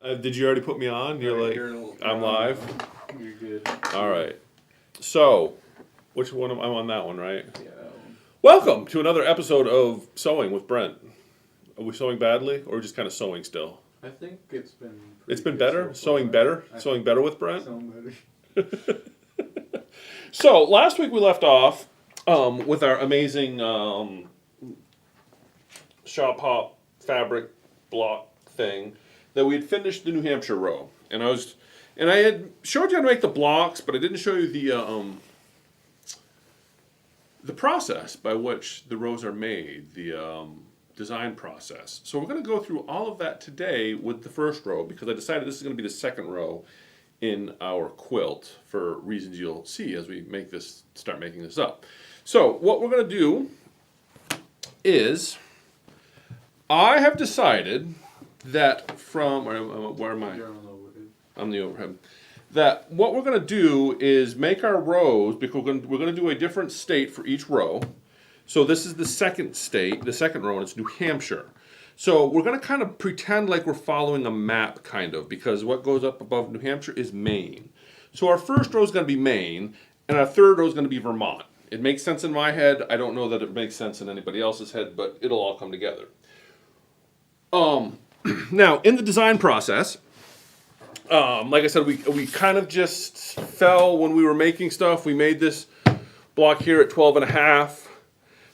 Did you already put me on? I'm live? You're good. All right. So, which one I'm on that one, right? Yeah, that one. Welcome to another episode of Sewing with Brent. Are we sewing badly or just kind of sewing still? I think it's been It's been good better? so Sewing far. better? I Sewing think better with Brent? sewing better. So, last week we left off with our amazing shop hop fabric block thing that we had finished the New Hampshire row. And I had showed you how to make the blocks, but I didn't show you the process by which the rows are made, the design process. So we're going to go through all of that today with the first row because I decided this is going to be the second row in our quilt for reasons you'll see as we start making this up. So what we're going to do is I have decided that where am I? You're on the overhead. On the overhead. That what we're going to do is make our rows, because we're going to do a different state for each row. So this is the second state, the second row, and it's New Hampshire. So we're going to kind of pretend like we're following a map, kind of, because what goes up above New Hampshire is Maine. So our first row is going to be Maine, and our third row is going to be Vermont. It makes sense in my head. I don't know that it makes sense in anybody else's head, but it'll all come together. Now, in the design process, like I said, we kind of just fell when we were making stuff. We made this block here at 12.5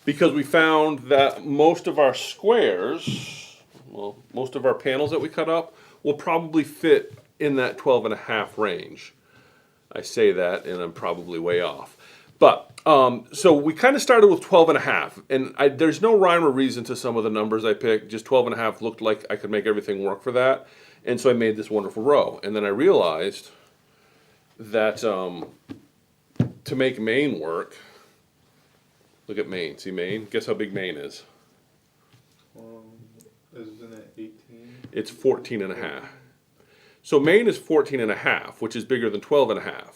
because we found that most of our squares, well, most of our panels that we cut up will probably fit in that 12.5 range. I say that and I'm probably way off. But, so we kind of started with 12.5, and there's no rhyme or reason to some of the numbers I picked. Just 12.5 looked like I could make everything work for that. And so I made this wonderful row. And then I realized that to make Maine work, look at Maine. See Maine? Guess how big Maine is? Isn't it 18? It's 14.5. So Maine is 14.5, which is bigger than 12.5.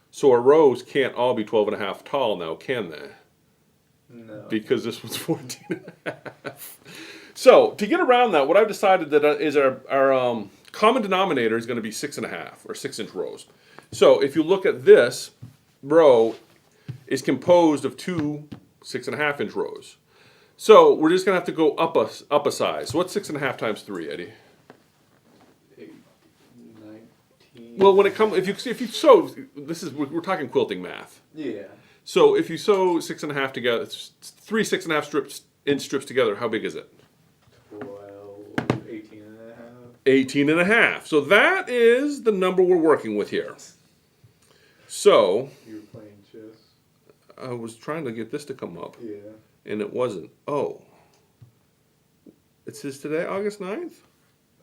So our rows can't all be 12.5 tall now, can they? No. Because this was 14.5. So to get around that, what I've decided that is our common denominator is going to be 6.5 or 6-inch rows. So if you look at this row, is composed of two 6.5-inch rows. So we're just going to have to go up a size. So what's 6.5 times 3, Eddie? 8, 19. Well, when it comes, if you sew, we're talking quilting math. Yeah. So if you sew 6.5 together, it's 3 6.5-inch strips together. How big is it? 12, 18 and a half. 18.5. So that is the number we're working with here. So You were playing chess. I was trying to get this to come up, Yeah. and it wasn't. Oh, it says today, August 9th?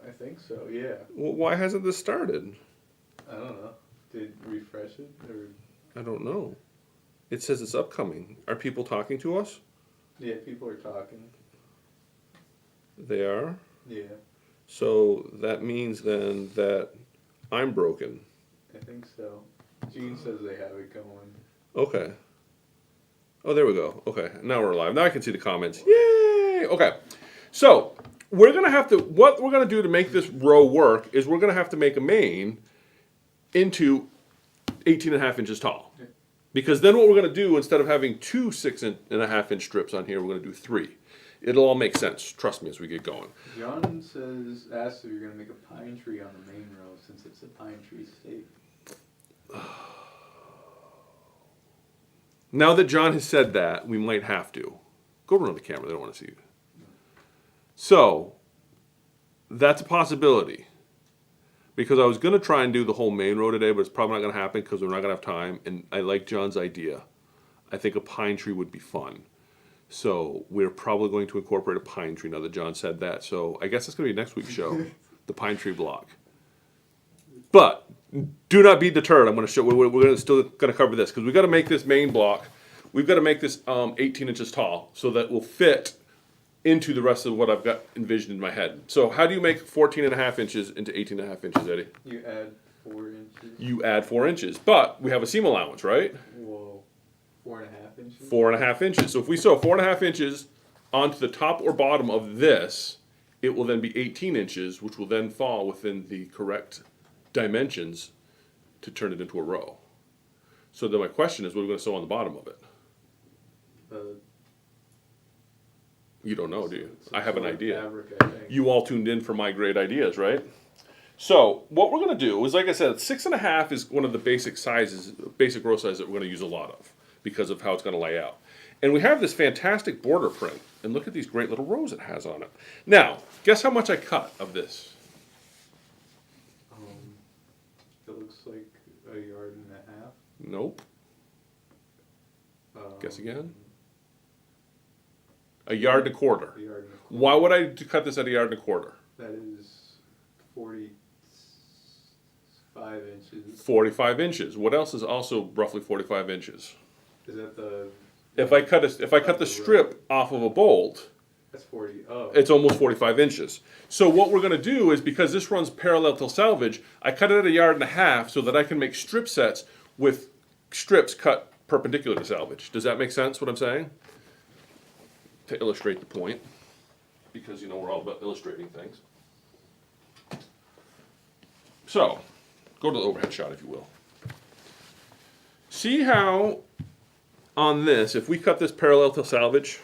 I think so, yeah. Well, why hasn't this started? I don't know. Did refresh it or? I don't know. It says it's upcoming. Are people talking to us? Yeah, people are talking. They are? Yeah, So that means then that I'm broken. I think so. Gene says they have it going. Okay. Oh, there we go. Okay, now we're live. Now I can see the comments. Yay! Okay. So, what we're going to do to make this row work is we're going to have to make a main into 18.5 inches tall. Okay. Because then what we're going to do, instead of having two 6.5-inch strips on here, we're going to do 3. It'll all make sense. Trust me as we get going. John asks if you're going to make a pine tree on the main row since it's a pine tree state. Now that John has said that, we might have to. Go around the camera, they don't want to see you. So, that's a possibility. Because I was going to try and do the whole main row today, but it's probably not going to happen because we're not going to have time. And I like John's idea. I think a pine tree would be fun. So, we're probably going to incorporate a pine tree now that John said that. So, I guess it's going to be next week's show, the pine tree block. But do not be deterred. I'm going to show. We're still going to cover this because we've got to make this main block. We've got to make this 18 inches tall so that will fit into the rest of what I've got envisioned in my head. So how do you make 14.5 inches into 18.5 inches, Eddie? You add 4 inches. You add 4 inches, but we have a seam allowance, right? Whoa. 4.5 inches? 4.5 inches. So if we sew 4.5 inches onto the top or bottom of this, it will then be 18 inches, which will then fall within the correct dimensions to turn it into a row. So then my question is, what are we going to sew on the bottom of it? You don't know, do you? I have an idea. Fabric, I think. You all tuned in for my great ideas, right? So what we're going to do is, like I said, 6.5 is one of the basic sizes, basic row sizes that we're going to use a lot of because of how it's going to lay out. And we have this fantastic border print, and look at these great little rows it has on it. Now, guess how much I cut of this? It looks like a yard and a half. Nope. Guess again. A yard and a quarter. A yard and a quarter. Why would I cut this at a yard and a quarter? That is 45 inches. 45 inches. What else is also roughly 45 inches? Is that the? If I cut the strip off of a bolt, That's 40. Oh. it's almost 45 inches. So what we're going to do is, because this runs parallel to selvage, I cut it at a yard and a half so that I can make strip sets with strips cut perpendicular to selvage. Does that make sense, what I'm saying? To illustrate the point, because you know we're all about illustrating things. So, go to the overhead shot if you will. See how on this, if we cut this parallel to selvage,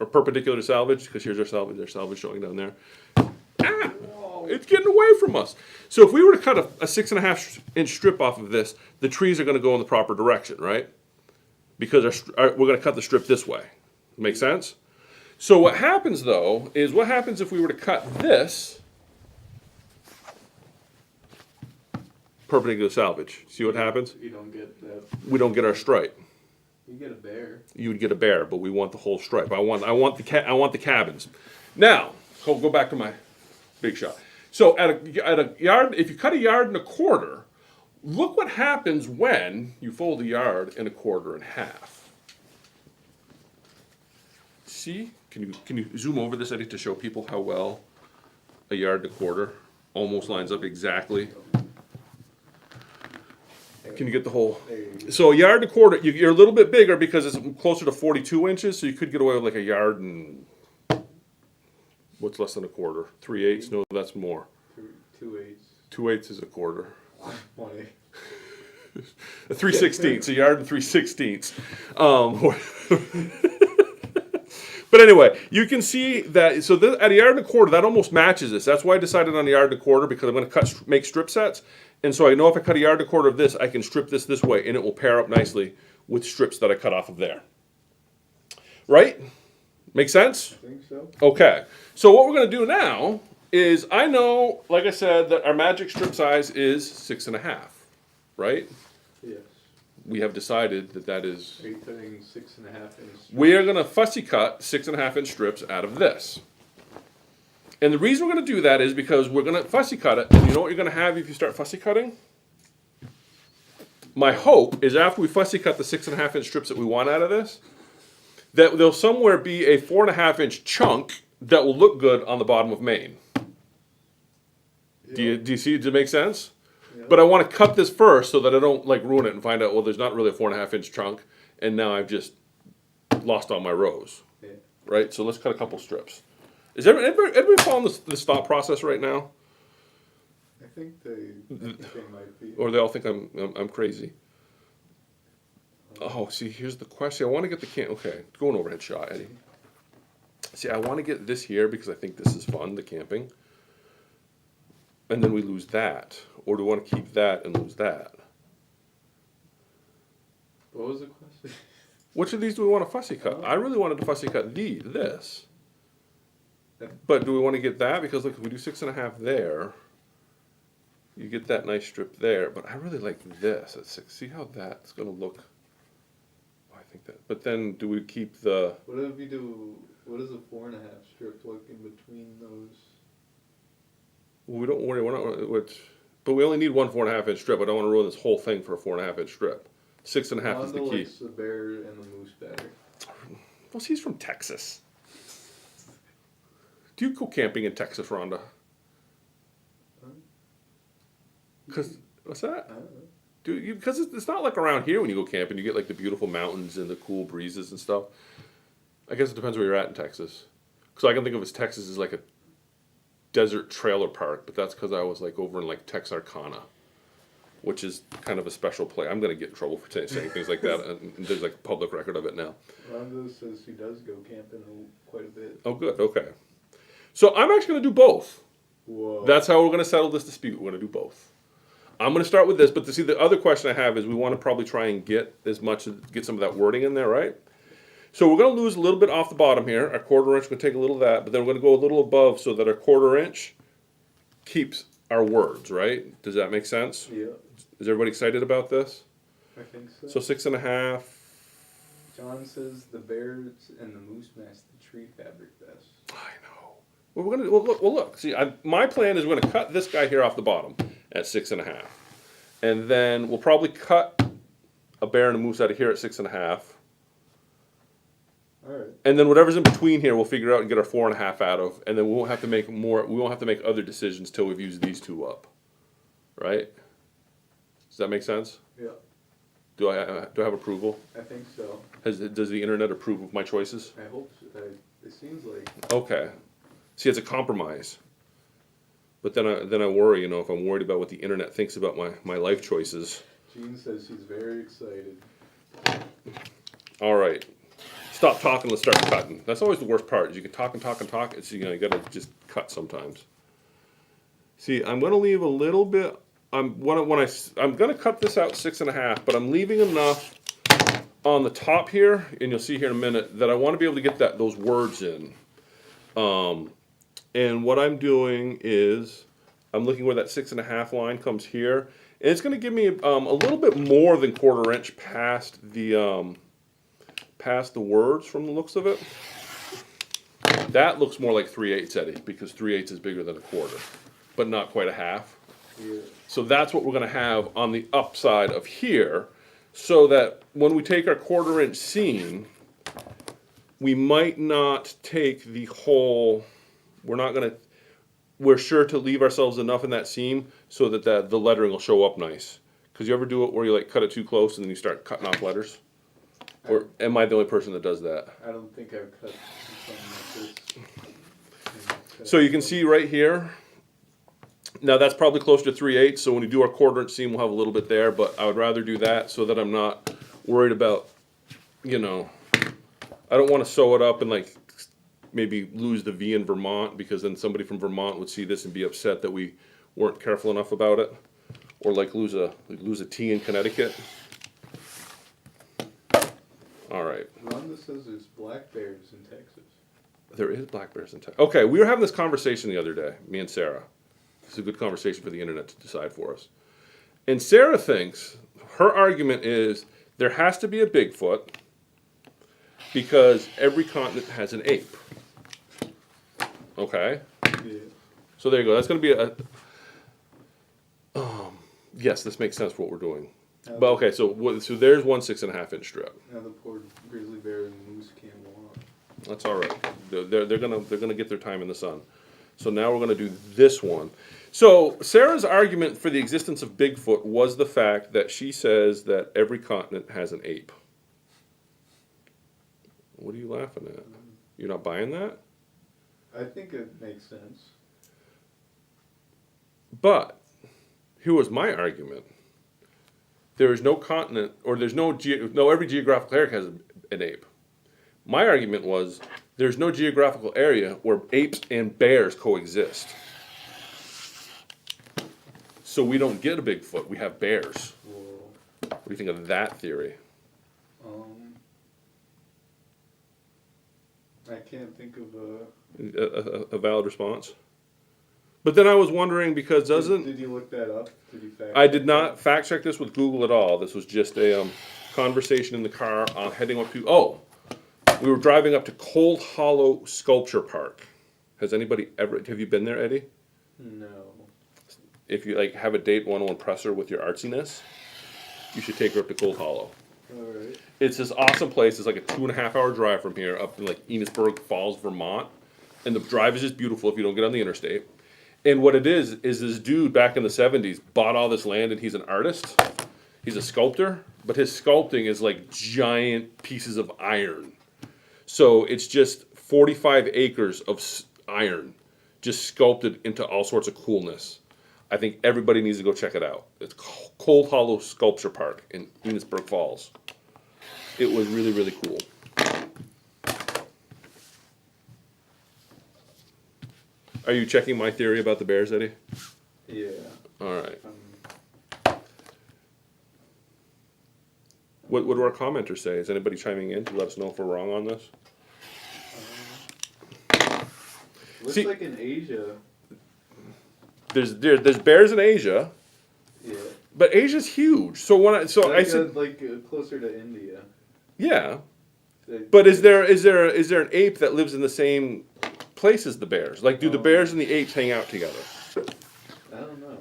or perpendicular to selvage, because here's our selvage showing down there. It's getting away from us. So if we were to cut a 6.5 inch strip off of this, the trees are going to go in the proper direction, right? Because we're going to cut the strip this way. Make sense? So what happens though, is what happens if we were to cut this perpendicular to selvage? See what happens? You don't get that. We don't get our stripe. You get a bear. You would get a bear, but we want the whole stripe. I want the cabins. Now, go back to my big shot. So at a yard, if you cut a yard and a quarter, look what happens when you fold a yard and a quarter in half. See? Can you zoom over this, Eddie, to show people how well a yard and a quarter almost lines up exactly? Can you get the whole? So a yard and a quarter, you're a little bit bigger because it's closer to 42 inches, so you could get away with like a yard and, what's less than a quarter? 3/8? No, that's more. 2/8. 2/8 is a quarter. 1/8. A 3/16, a yard and 3/16. But anyway, you can see that, so this, at a yard and a quarter, that almost matches this. That's why I decided on a yard and a quarter, because I'm going to make strip sets. And so I know if I cut a yard and a quarter of this, I can strip this way, and it will pair up nicely with strips that I cut off of there. Right? Make sense? I think so. Okay. So what we're going to do now is, I know, like I said, that our magic strip size is 6.5. Right? Yes. We have decided that is... Are you cutting 6.5 inch? We are going to fussy cut 6.5 inch strips out of this. And the reason we're going to do that is because we're going to fussy cut it. And you know what you're going to have if you start fussy cutting? My hope is after we fussy cut the 6.5 inch strips that we want out of this, that there'll somewhere be a 4.5 inch chunk that will look good on the bottom of Maine. Yeah. Do you see? Does it make sense? Yeah. But I want to cut this first so that I don't like ruin it and find out, well, there's not really a 4.5 inch chunk, and now I've just lost all my rows. Yeah. Right? So let's cut a couple strips. Is everybody following this thought process right now? I think they might be. Or they all think I'm crazy? Oh, see, here's the question. I want to get the okay, go an overhead shot, Eddie. See, I want to get this here because I think this is fun, the camping. And then we lose that. Or do we want to keep that and lose that? What was the question? Which of these do we want to fussy cut? I really wanted to fussy cut this. But do we want to get that? Because look, if we do 6.5 there, you get that nice strip there. But I really like this at 6. See how that's going to look? Oh, I think that. But then do we keep the... What if you do, what does a 4.5 strip look in between those? Well, we don't worry, but we only need one 4.5 inch strip. I don't want to ruin this whole thing for a 4.5 inch strip. 6.5 is the key. Likes the bear and the moose better. Well, he's from Texas. Do you go camping in Texas, Rhonda? Because what's that? I don't know. Because it's not like around here when you go camping. You get like the beautiful mountains and the cool breezes and stuff. I guess it depends where you're at in Texas. Because I can think of as Texas as like a desert trailer park, but that's because I was like over in like Texarkana, which is kind of a special place. I'm gonna get in trouble for saying things like that, and there's like public record of it now. Rondo says he does go camping quite a bit. Oh, good. Okay. So I'm actually gonna do both. Whoa. That's how we're gonna settle this dispute. We're gonna do both. I'm gonna start with this, but to see the other question I have is we want to probably try and get some of that wording in there, right? So we're gonna lose a little bit off the bottom here. Our 1/4 inch, we're gonna take a little of that, but then we're gonna go a little above so that our 1/4 inch keeps our words, right? Does that make sense? Yeah, Is everybody excited about this? I think so. So 6.5. John says the bears and the moose match the tree fabric best. I know. Well, we're gonna look. See, my plan is we're gonna cut this guy here off the bottom at 6.5, and then we'll probably cut a bear and a moose out of here at 6.5. All right. And then whatever's in between here, we'll figure out and get our 4.5 out of, and then we won't have to make more. We won't have to make other decisions till we've used these two up, right? Does that make sense? Yeah, Do I have approval? I think so. Does the internet approve of my choices? I hope so. It seems like. Okay. See, it's a compromise. But then I worry, you know, if I'm worried about what the internet thinks about my life choices. Jean says she's very excited. All right. Stop talking, let's start cutting. That's always the worst part, is you can talk and talk and talk. It's, you know, you gotta just cut sometimes. See, I'm gonna leave a little bit, I'm gonna cut this out 6.5, but I'm leaving enough on the top here, and you'll see here in a minute, that I wanna be able to get those words in. And what I'm doing is, I'm looking where that 6.5 line comes here, and it's gonna give me a little bit more than 1/4 inch past the words from the looks of it. That looks more like 3/8, Eddie, because 3/8 is bigger than a 1/4, but not quite a half. Yeah. So that's what we're gonna have on the upside of here, so that when we take our 1/4 inch seam, we might not take the whole, we're sure to leave ourselves enough in that seam so that the lettering will show up nice. Cause you ever do it where you like cut it too close and then you start cutting off letters? Or am I the only person that does that? I don't think I've cut something like this. So you can see right here, now that's probably closer to 3/8, so when we do our 1/4 inch seam, we'll have a little bit there, but I would rather do that so that I'm not worried about, you know, I don't want to sew it up and like maybe lose the V in Vermont, because then somebody from Vermont would see this and be upset that we weren't careful enough about it, or like lose a T in Connecticut. All right. Rhonda says there's black bears in Texas. There is black bears in Texas. Okay, we were having this conversation the other day, me and Sarah. It's a good conversation for the internet to decide for us. And Sarah thinks, her argument is, there has to be a Bigfoot because every continent has an ape. Okay? Yeah. So there you go. That's going to be yes, this makes sense for what we're doing. But okay, so there's one 6.5 inch strip. Now the poor grizzly bear and moose can't walk. That's all right. They're gonna get their time in the sun. So now we're gonna do this one. So Sarah's argument for the existence of Bigfoot was the fact that she says that every continent has an ape. What are you laughing at? You're not buying that? I think it makes sense. But here was my argument. There is no continent, or there's no every geographical area has an ape. My argument was there's no geographical area where apes and bears coexist. So we don't get a Bigfoot, we have bears. Whoa. What do you think of that theory? I can't think of A valid response? But then I was wondering, because Did you look that up? Did you fact I did not fact check this with Google at all. This was just a conversation in the car heading up to, we were driving up to Cold Hollow Sculpture Park. Have you been there, Eddie? No. If you like have a date, want to impress her with your artsiness, you should take her up to Cold Hollow. Alright. It's this awesome place. It's like a 2.5 hour drive from here up in like Enosburg Falls, Vermont. And the drive is just beautiful if you don't get on the interstate. And what it is this dude back in the 70s bought all this land, and he's an artist. He's a sculptor, but his sculpting is like giant pieces of iron. So it's just 45 acres of iron, just sculpted into all sorts of coolness. I think everybody needs to go check it out. It's Cold Hollow Sculpture Park in Enosburg Falls. It was really, really cool. Are you checking my theory about the bears, Eddie? Yeah. All right. What do our commenters say? Is anybody chiming in to let us know if we're wrong on this? Looks See- like in Asia. There's bears in Asia, Yeah. but Asia's huge. So I said Closer to India. yeah. But is there an ape that lives in the same place as the bears? Like, do the bears and the apes hang out together? I don't know.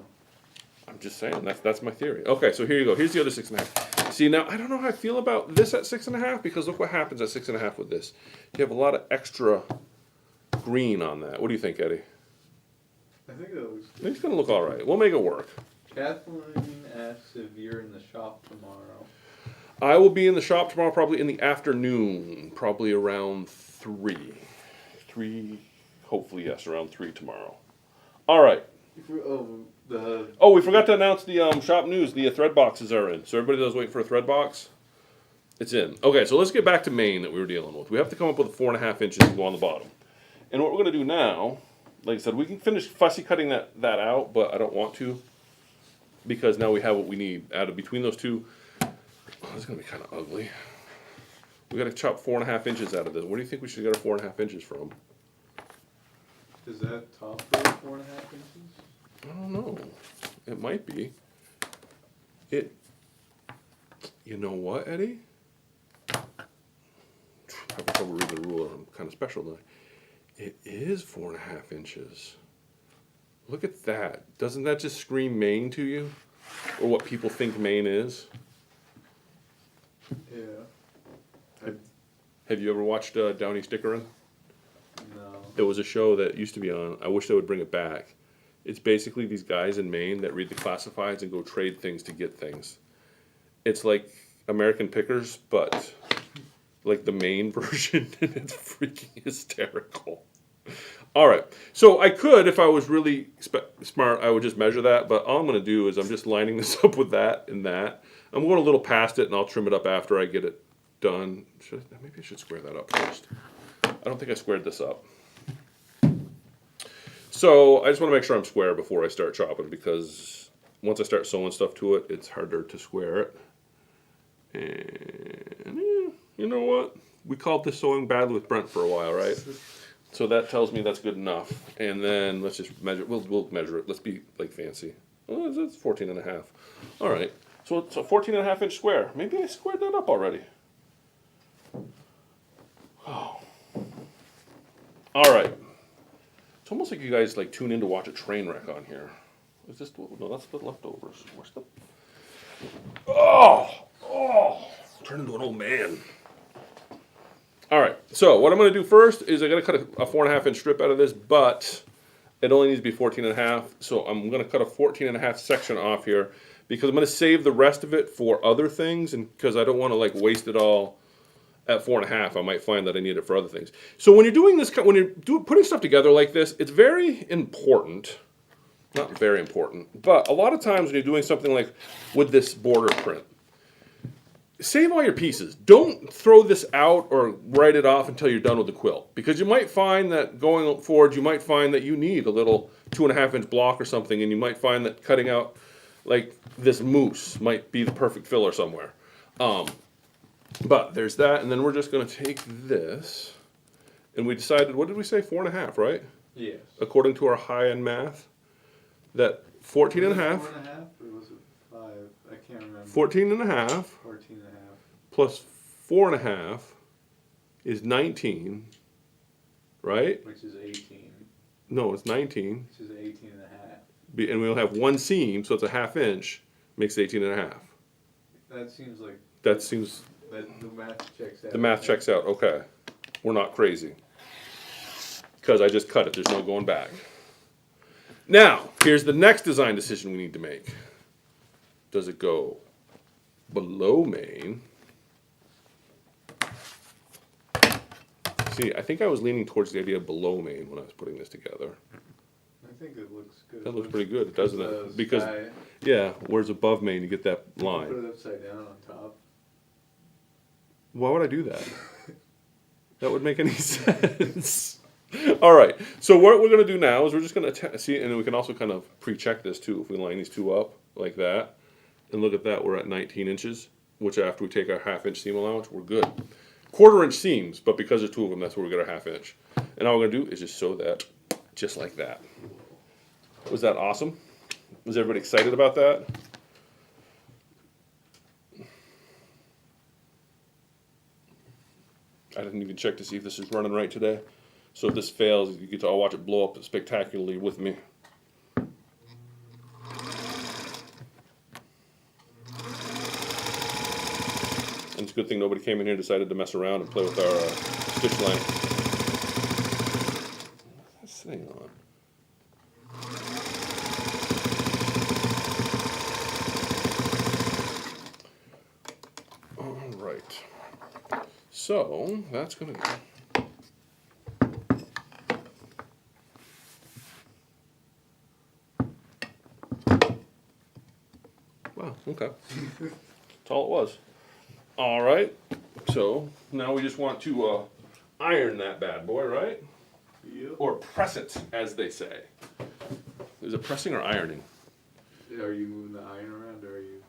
I'm just saying that's my theory. Okay, so here you go. Here's the other 6.5. See, now I don't know how I feel about this at 6.5 because look what happens at 6.5 with this. You have a lot of extra green on that. What do you think, Eddie? I think that looks I think it's gonna look all right. We'll make it work. Kathleen asks if you're in the shop tomorrow. I will be in the shop tomorrow, probably in the afternoon, probably around 3. 3, hopefully, yes, around 3 tomorrow. All right. Oh, we forgot to announce the shop news. The thread boxes are in. So everybody that was waiting for a thread box, it's in. Okay, so let's get back to Maine that we were dealing with. We have to come up with 4.5 inches to go on the bottom. And what we're going to do now, like I said, we can finish fussy cutting that out, but I don't want to because now we have what we need. Out of between those two, this is going to be kind of ugly. We got to chop 4.5 inches out of this. Where do you think we should get our 4.5 inches from? Is that top for 4.5 inches? I don't know. It might be. You know what, Eddie? I have trouble reading the ruler. I'm kind of special tonight. It is 4.5 inches. Look at that. Doesn't that just scream Maine to you? Or what people think Maine is? Yeah. Have you ever watched Downey Stickerin'? No. There was a show that used to be on. I wish they would bring it back. It's basically these guys in Maine that read the classifieds and go trade things to get things. It's like American Pickers, but like the Maine version, and it's freaking hysterical. All right, so I could, if I was really smart, I would just measure that, but all I'm going to do is I'm just lining this up with that and that. I'm going a little past it, and I'll trim it up after I get it done. Maybe I should square that up first. I don't think I squared this up. So I just want to make sure I'm square before I start chopping because once I start sewing stuff to it, it's harder to square it. And you know what? We called this sewing badly with Brent for a while, right? So that tells me that's good enough. And then let's just measure. We'll measure it. Let's be like fancy. Oh, that's 14.5. All right. So it's a 14.5 inch square. Maybe I squared that up already. Oh. All right. It's almost like you guys like tune in to watch a train wreck on here. Is this? No, that's the leftovers. Where's the? Oh! Turn into an old man. All right. So what I'm going to do first is I got to cut a 4.5 inch strip out of this, but it only needs to be 14.5. So I'm going to cut a 14.5 section off here because I'm going to save the rest of it for other things, and because I don't want to like waste it all at 4.5. I might find that I need it for other things. So when you're doing this, when you're putting stuff together like this, it's very important. Not very important, but a lot of times when you're doing something like with this border print, save all your pieces. Don't throw this out or write it off until you're done with the quilt, because you might find that going forward, you might find that you need a little 2.5 inch block or something, and you might find that cutting out like this moose might be the perfect filler somewhere. But there's that, and then we're just going to take this, and we decided, what did we say, 4.5, right? Yes. According to our high-end math, that 14.5. 4.5 or was it 5? I can't remember. 14.5 14.5. plus 4.5 is 19, right? Which is 18. No, it's 19. Which is 18 and a half. And we'll have one seam, so it's a 1/2 inch, makes 18.5. That seems like... That seems... That the math checks out. The math checks out, okay. We're not crazy. Because I just cut it, there's no going back. Now, here's the next design decision we need to make. Does it go below Maine? See, I think I was leaning towards the idea of below Maine when I was putting this together. think it looks good. That looks pretty good, doesn't The it? Because, sky, yeah, where's above me and you get that put line. it upside down on top. Why would I do that? That would make any sense. All right, so what we're going to do now is we're just going to see, and we can also kind of pre-check this too. If we line these two up like that, and look at that, we're at 19 inches, which after we take our half-inch seam allowance, we're good. Quarter-inch seams, but because there's two of them, that's where we get our half-inch. And all we're going to do is just sew that, just like that. Was that awesome? Was everybody excited about that? I didn't even check to see if this is running right today. So if this fails, you get to all watch it blow up spectacularly with me. And it's a good thing nobody came in here and decided to mess around and play with our stitch length. What's that sitting on? All right. So that's gonna go. Wow, okay. That's all it was. All right, so now we just want to iron that bad boy, right? Yep. Or press it, as they say. Is it pressing or ironing? Are you moving the iron around, or are you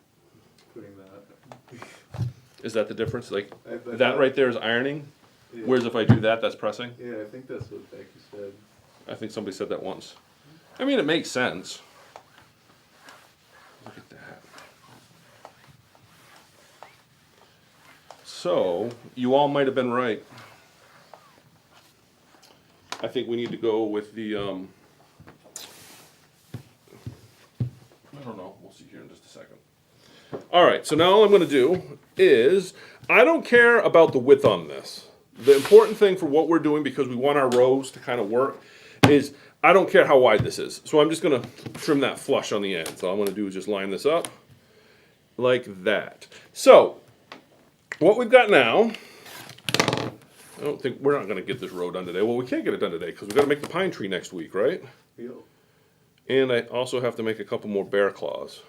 putting that? Is that the difference? Like, I that thought- right there is ironing, Yeah. whereas if I do that, that's pressing? Yeah, I think that's what Becky said. I think somebody said that once. I mean, it makes sense. Look at that. So, you all might have been right. I think we need to go with the, I don't know, we'll see here in just a second. All right, so now all I'm gonna do is, I don't care about the width on this. The important thing for what we're doing, because we want our rows to kind of work, is I don't care how wide this is. So I'm just gonna trim that flush on the end. So all I'm gonna do is just line this up like that. So, what we've got now, I don't think, we're not gonna get this row done today. Well, we can't get it done today because we gotta make the pine tree next week, right? Yep. And I also have to make a couple more bear claws.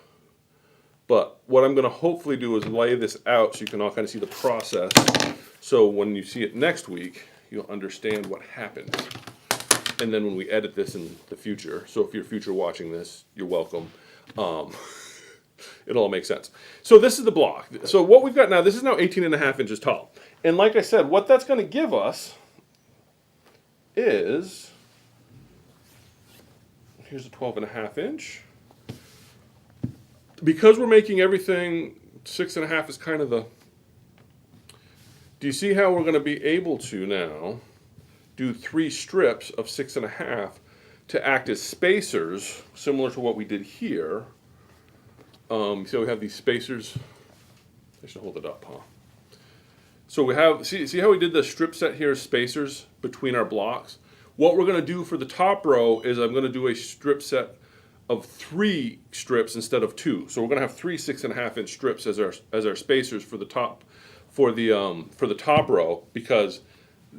But what I'm gonna hopefully do is lay this out so you can all kind of see the process. So when you see it next week, you'll understand what happened. And then when we edit this in the future, so if you're future watching this, you're welcome. It'll all make sense. So this is the block. So what we've got now, this is now 18.5 inches tall. And like I said, what that's gonna give us is, here's a 12.5 inch. Because we're making everything 6.5 is kind of the, do you see how we're gonna be able to now do 3 strips of 6.5 to act as spacers, similar to what we did here. So we have these spacers. I should hold it up, huh? So we have, see how we did the strip set here as spacers between our blocks? What we're gonna do for the top row is I'm gonna do a strip set of 3 strips instead of 2. So we're gonna have 3 6.5 inch strips as our spacers for the top top row, because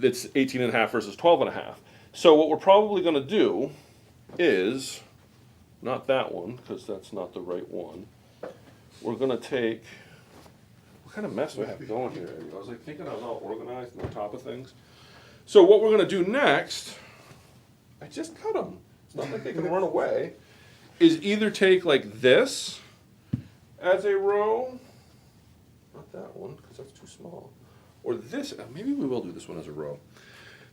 it's 18.5 versus 12.5. So what we're probably gonna do is, not that one, because that's not the right one. We're gonna take, what kind of mess do I have going here, Eddie? I was like thinking I was all organized and on top of things. So what we're gonna do next, I just cut them. It's not like they can run away. Is either take like this as a row, not that one, because that's too small, or this, maybe we will do this one as a row.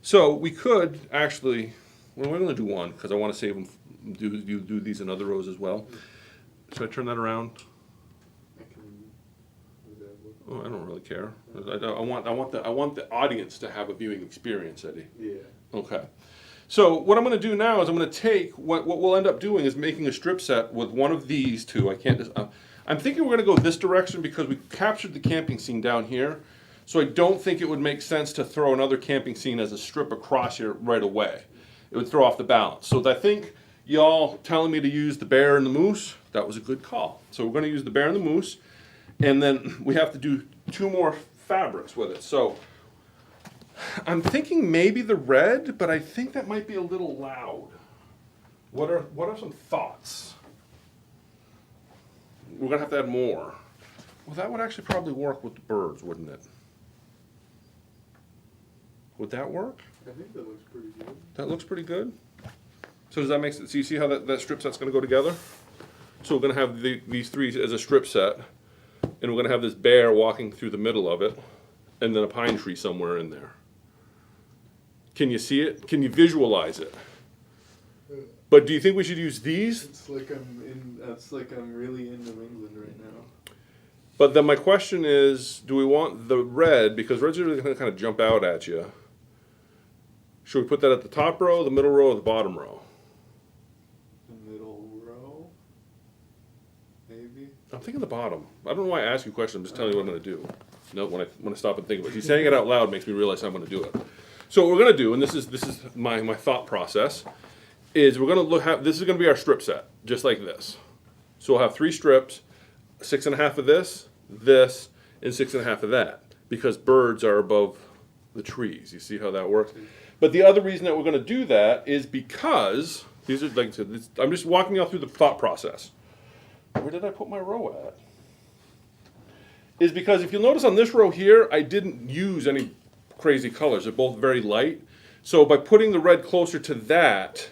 So we could actually, well, we're gonna do one, because I wanna save them, do these in other rows as well. Should I turn that around? Oh, I don't really care. I want the audience to have a viewing experience, Eddie. Yeah. Okay. So what I'm going to do now is I'm going to take, what we'll end up doing is making a strip set with one of these two. I can't, I'm thinking we're going to go this direction because we captured the camping scene down here. So I don't think it would make sense to throw another camping scene as a strip across here right away. It would throw off the balance. So I think y'all telling me to use the bear and the moose, that was a good call. So we're going to use the bear and the moose. And then we have to do 2 more fabrics with it. So I'm thinking maybe the red, but I think that might be a little loud. What are some thoughts? We're gonna have to add more. Well, that would actually probably work with the birds, wouldn't it? Would that work? I think that looks pretty good. That looks pretty good. So does that make sense? So you see how that strip set's gonna go together? So we're gonna have these three as a strip set, and we're gonna have this bear walking through the middle of it, and then a pine tree somewhere in there. Can you see it? Can you visualize it? But do you think we should use these? It's like I'm really in New England right now. But then my question is, do we want the red, because red's really gonna kind of jump out at you. Should we put that at the top row, the middle row, or the bottom row? The middle row? Maybe? I'm thinking the bottom. I don't know why I ask you a question, I'm just telling you what I'm gonna do. No, when I stop and think about it. He's saying it out loud makes me realize I'm gonna do it. So what we're gonna do, and this is my thought process, is we're gonna this is gonna be our strip set, just like this. So we'll have 3 strips, 6.5 of this, and 6.5 of that, because birds are above the trees. You see how that works? But the other reason that we're gonna do that is because, these are, like I said, I'm just walking y'all through the thought process. Where did I put my row at? Is because if you'll notice on this row here, I didn't use any crazy colors. They're both very light. So by putting the red closer to that,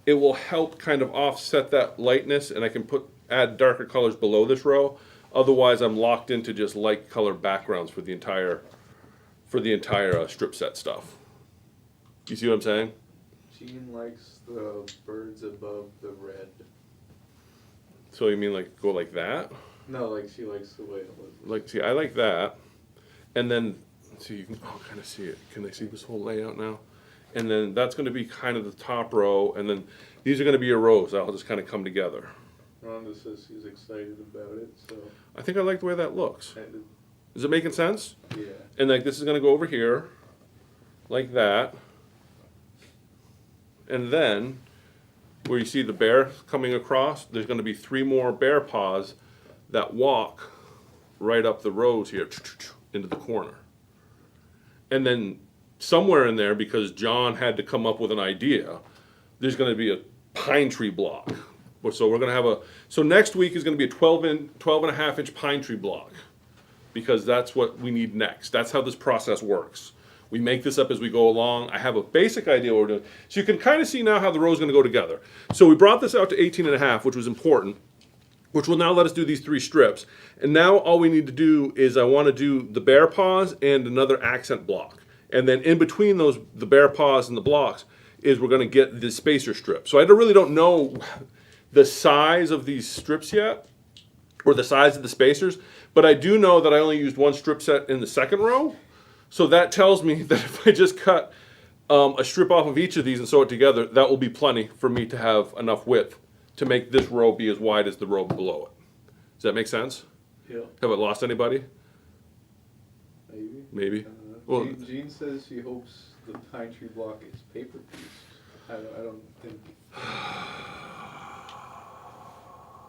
it will help kind of offset that lightness, and I can add darker colors below this row. Otherwise, I'm locked into just light color backgrounds for the entire strip set stuff. You see what I'm saying? Jean likes the birds above the red. So you mean like go like that? No, like she likes the way it looks. Like, see, I like that. And then, see, you can kind of see it. Can they see this whole layout now? And then that's going to be kind of the top row, and then these are going to be your rows. That'll just kind of come together. Rhonda says she's excited about it, so. I think I like the way that looks. Is it making sense? Yeah. And like this is going to go over here, like that. And then, where you see the bear coming across, there's going to be 3 more bear paws that walk right up the rows here into the corner. And then somewhere in there, because John had to come up with an idea, there's going to be a pine tree block. So we're going to have so next week is going to be a 12.5 inch pine tree block, because that's what we need next. That's how this process works. We make this up as we go along. I have a basic idea what we're doing. So you can kind of see now how the row is going to go together. So we brought this out to 18.5, which was important, which will now let us do these 3 strips. And now all we need to do is I want to do the bear paws and another accent block. And then in between those, the bear paws and the blocks, is we're going to get the spacer strip. So I really don't know the size of these strips yet, or the size of the spacers, but I do know that I only used 1 strip set in the second row. So that tells me that if I just cut a strip off of each of these and sew it together, that will be plenty for me to have enough width to make this row be as wide as the row below it. Does that make sense? Yeah. Have I lost anybody? Maybe. Maybe. Well, Jean says she hopes the pine tree block is paper pieced. I don't think.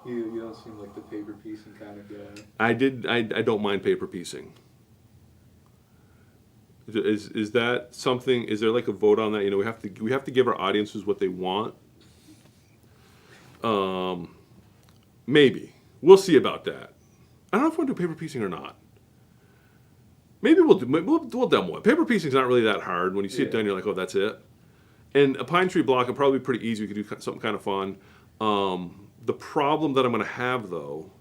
You don't seem like the paper piecing kind of guy. I don't mind paper piecing. Is that something? Is there like a vote on that? You know, we have to give our audiences what they want. Maybe we'll see about that. I don't know if we want to do paper piecing or not. Maybe we'll demo it. Paper piecing is not really that hard. When you see it done, you're like, oh, that's it. And a pine tree block would probably be pretty easy. We could do something kind of fun. The problem that I'm going to have though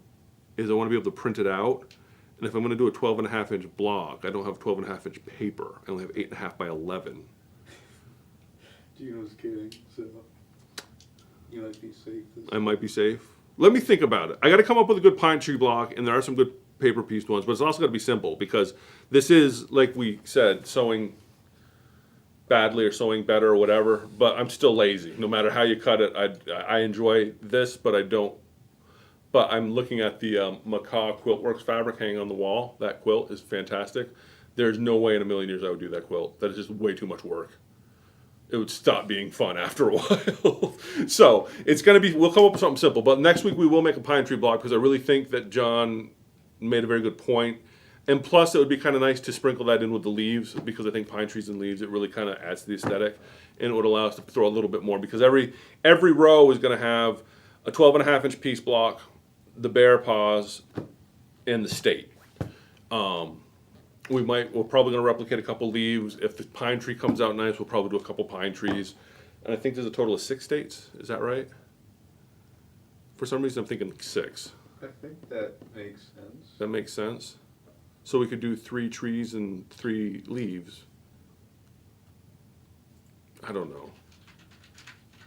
is I want to be able to print it out. And if I'm going to do a 12.5 inch block, I don't have 12.5 inch paper. I only have 8.5 by 11. Gino's kidding, so you might be safe. I might be safe. Let me think about it. I got to come up with a good pine tree block, and there are some good paper pieced ones, but it's also got to be simple, because this is, like we said, sewing badly or sewing better or whatever, but I'm still lazy. No matter how you cut it, I enjoy this, but I don't. But I'm looking at the Macaw Quilt Works fabric hanging on the wall. That quilt is fantastic. There's no way in a million years I would do that quilt. That is just way too much work. It would stop being fun after a while. So it's going to be, we'll come up with something simple. But next week we will make a pine tree block, because I really think that John made a very good point. And plus, it would be kind of nice to sprinkle that in with the leaves, because I think pine trees and leaves, it really kind of adds to the aesthetic. And it would allow us to throw a little bit more, because every row is going to have a 12.5-inch piece block, the bear paws, and the state. We're probably going to replicate a couple leaves. If the pine tree comes out nice, we'll probably do a couple pine trees. And I think there's a total of 6 states. Is that right? For some reason, I'm thinking 6. I think that makes sense. That makes sense. So we could do 3 trees and 3 leaves. I don't know.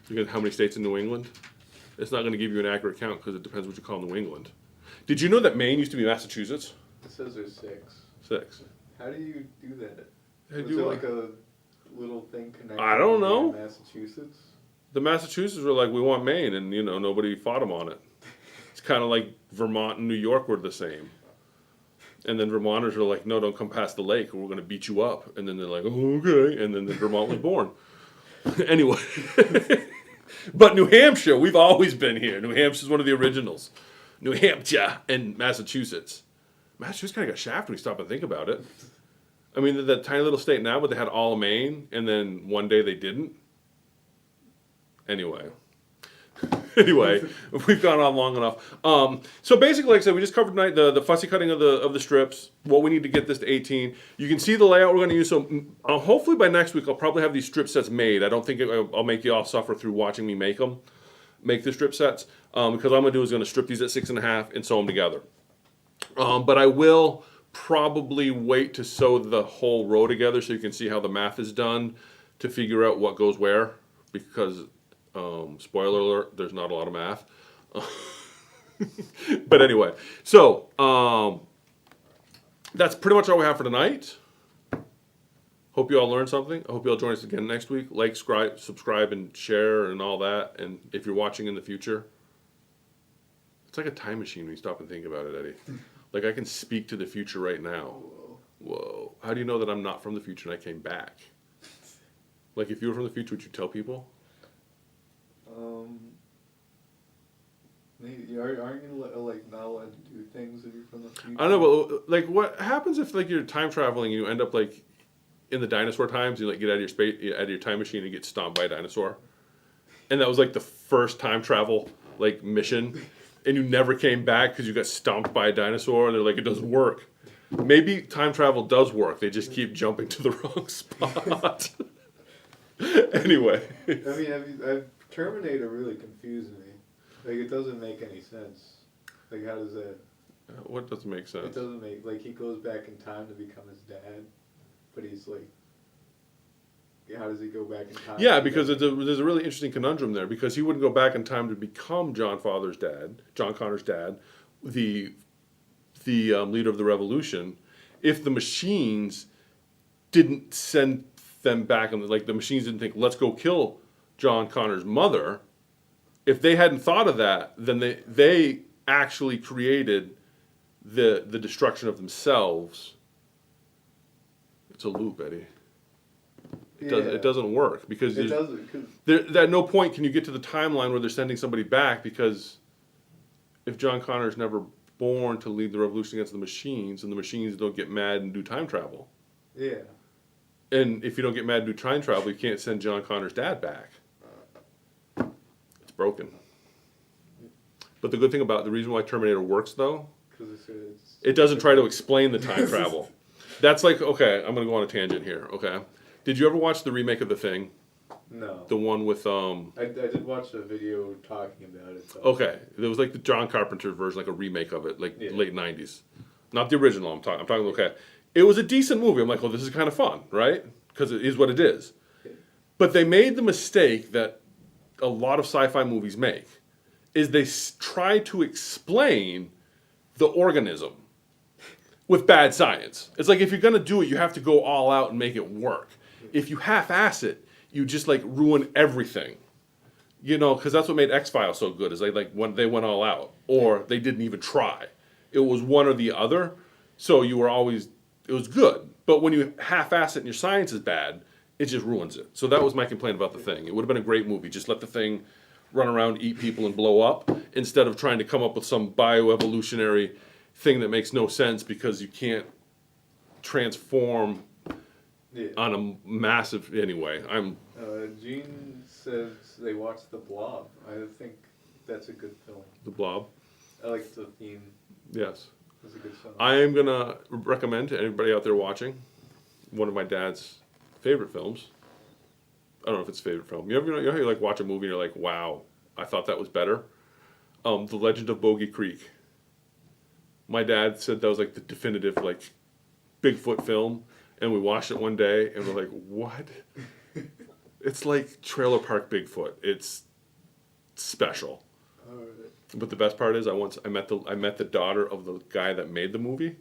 You got how many states in New England? It's not going to give you an accurate count because it depends what you call New England. Did you know that Maine used to be Massachusetts? It says there's 6. 6. How do you do that? How Was do it I- like a little thing connected? I don't to know. Massachusetts. The Massachusetts were like, we want Maine, and nobody fought them on it. It's kind of like Vermont and New York were the same. And then Vermonters are like, no, don't come past the lake, or we're going to beat you up. And then they're like, oh, okay. And then Vermont was born. Anyway. But New Hampshire, we've always been here. New Hampshire's one of the originals. New Hampshire and Massachusetts. Massachusetts kind of got shafted when you stop and think about it. I mean, they're that tiny little state now, but they had all of Maine, and then one day they didn't. Anyway, we've gone on long enough. So basically, like I said, we just covered tonight the fussy cutting of the strips. What we need to get this to 18. You can see the layout we're going to use. So hopefully by next week, I'll probably have these strip sets made. I don't think I'll make you all suffer through watching me make the strip sets. Because all I'm going to do is going to strip these at 6.5 and sew them together. But I will probably wait to sew the whole row together so you can see how the math is done to figure out what goes where, because spoiler alert, there's not a lot of math. But anyway, so that's pretty much all we have for tonight. Hope you all learned something. I hope you all join us again next week. Like, subscribe, and share, and all that. And if you're watching in the future, it's like a time machine when you stop and think about it, Eddie. Like, I can speak to the future right now. Whoa. How do you know that I'm not from the future and I came back? Like, if you were from the future, would you tell people? Maybe, aren't you like not allowed to do things if you're from the future? I don't know, but like, what happens if like you're time traveling and you end up like in the dinosaur times? You like get out of your out of your time machine and get stomped by a dinosaur, and that was like the first time travel like mission, and you never came back because you got stomped by a dinosaur, and they're like, it doesn't work. Maybe time travel does work. They just keep jumping to the wrong spot. Anyway. I mean, Terminator really confused me. Like, it doesn't make any sense. Like, how does that... What doesn't make sense? It doesn't make... Like, he goes back in time to become his dad, but he's like... How does he go back in time? Yeah, because there's a really interesting conundrum there, because he wouldn't go back in time to become John Connor's dad, the leader of the revolution, if the machines didn't send them back, and like the machines didn't think, let's go kill John Connor's mother. If they hadn't thought of that, then they actually created the destruction of themselves. It's a loop, Eddie. It doesn't work because at no point can you get to the timeline where they're sending somebody back, because if John Connor's never born to lead the revolution against the machines, and the machines don't get mad and do time travel. Yeah. And if you don't get mad and do time travel, you can't send John Connor's dad back. It's broken. But the good thing about the reason why Terminator works, though, it doesn't try to explain the time travel. That's like, okay, I'm going to go on a tangent here, okay? Did you ever watch the remake of The Thing? No. The one with... I did watch a video talking about it. So. Okay. It was like the John Carpenter version, like a remake of it, like late 90s. Not the original, I'm talking, okay. It was a decent movie. I'm like, oh, this is kind of fun, right? Because it is what it is. But they made the mistake that a lot of sci-fi movies make, is they try to explain the organism with bad science. It's like, if you're going to do it, you have to go all out and make it work. If you half-ass it, you just like ruin everything. You know, because that's what made X-Files so good, is when they went all out, or they didn't even try. It was one or the other, so you were always, it was good. But when you half-ass it and your science is bad, it just ruins it. So that was my complaint about The Thing. It would have been a great movie. Just let the thing run around, eat people, and blow up, instead of trying to come up with some bioevolutionary thing that makes no sense because you can't transform Yeah. on a massive. Anyway, Gene says they watched The Blob. I think that's a good film. the Blob. I like the theme. Yes. It's a good song. I am gonna recommend to anybody out there watching one of my dad's favorite films. I don't know if it's a favorite film. You know how you like watch a movie and you're like, wow, I thought that was better. The Legend of Bogey Creek. My dad said that was like the definitive like Bigfoot film, and we watched it one day and we're like, what? It's like Trailer Park Bigfoot. It's special. Alright. But the best part is I met the daughter of the guy that made the movie.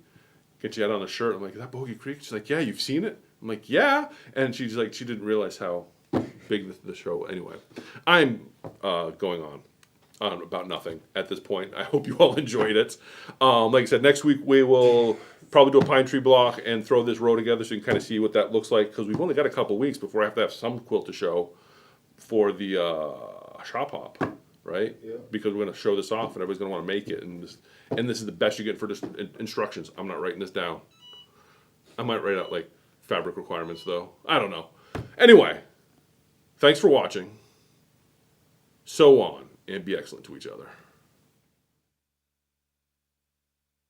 And she had on a shirt. I'm like, is that Bogey Creek? She's like, yeah, you've seen it? I'm like, yeah. And she's like, she didn't realize how big the show. Anyway, I'm going on about nothing at this point. I hope you all enjoyed it. Like I said, next week we will probably do a pine tree block and throw this row together so you can kind of see what that looks like, because we've only got a couple weeks before I have to have some quilt to show for the shop hop, right? Yeah. Because we're going to show this off and everybody's going to want to make it. And this is the best you get for just instructions. I'm not writing this down. I might write out like fabric requirements though. I don't know. Anyway, thanks for watching. Sew on and be excellent to each other.